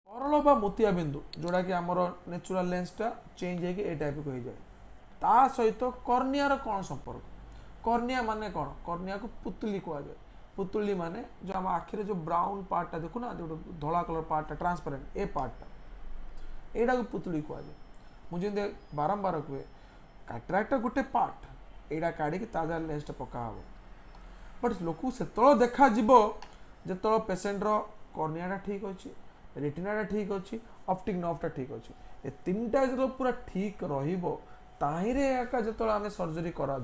सरल बा मोतिया बिंदु जोड़ा कि आमर नेचुरल लेंसटा चेंज होगी ए टाइप को हो जाए ता सहित कर्नियार कौन संपर्क कर्निया माने कौन कर्निया को पुतली कह जाए पुतली माने जो आम आखिर जो ब्राउन पार्टा देखुना जो धला कलर पार्टा ट्रांसपेरेंट ए पार्टा एटा को पुतली कह जाए मुझे बारंबार कहे कैटराक्ट गोटे पार्ट एटा काढ़ी ताजा लेंसटा पका हम बट लोक से देखा जो पेसेंटर कर्नियाटा ठीक अच्छे रेटिनाटा ठीक अच्छी ऑप्टिक नर्वटा ठीक अच्छी ए तीन टा जो पूरा ठीक रही आम सर्जरी करा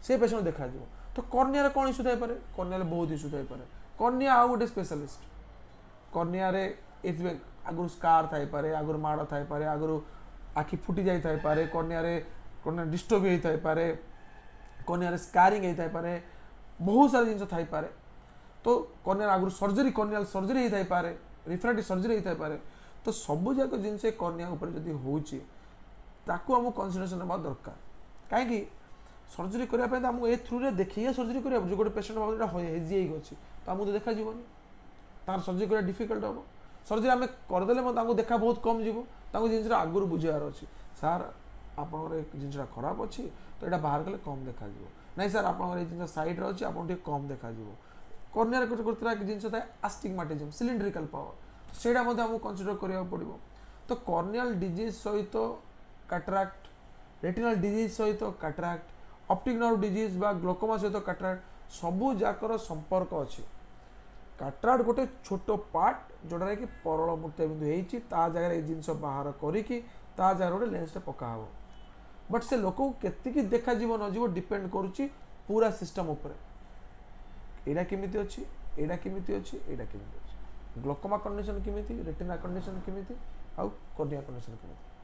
से पेसेंट देखा तो कर्निया कौन इश्यू थाई कर्निया बहुत इश्यू थाई कर्निया आउ गोटे स्पेशलिस्ट कर्निया आगुरी स्कार थाई आगुरी माड़ थाई आगुरी आखि फुटी जाए कर्निया डिस्टर्ब होता है कर्निया स्कारिंग होता है बहुत सारा जिन थाई तो कर्निया आगुरी सर्जरी कर्नियाल सर्जरी होता है रिफ्रैक्टिव सर्जरी होता है तो सबू जाक जिन कर्निया जब होमको कनसीडरेशन ना दरकार कहीं सर्जरी करने आमको ए थ्रू देखिए सर्जरी करा जो गोटे पेसेंट हेजी अच्छी तो आमको देखा तार सर्जरी करा डिफिकल्ट हम सर्जरी आम करदे देखा बहुत कम जीव जिन आगुरी बुझार अच्छी सार आप जिनसा खराब अच्छी तो यहाँ बाहर कले कम देखा नहीं सर आप सैड्रे अच्छी आप कम देखा कर्निया गोटे जिन आस्टिग्माटिज्म सिलिंड्रिकल पावर से आमको कनसीडर करा पड़ो तो कर्नियल डिजीज सहित कैटराक्ट रेटिनल डिजीज सहित कैटराक्ट ऑप्टिक नर्व डिजीज बा ग्लोकोमा सहित कैटराक्ट सबू जाकर संपर्क अच्छी कैटराक्ट गोटे छोट पार्ट जोटा कि परल मोतियाबिंदु होती जगह ये जिन बाहर करी जगह गोटे लेंसटा पका हम बट से लोक के देखा न डिपेंड करुच्ची पूरा सिस्टम उपर एटा केमिति अच्छी एटा केमिति अच्छी एटा केमिति अच्छी ग्लोकोमा कंडीशन केमिति रेटिना कंडीशन केमिति आउ कर्निया कंडीशन केमिति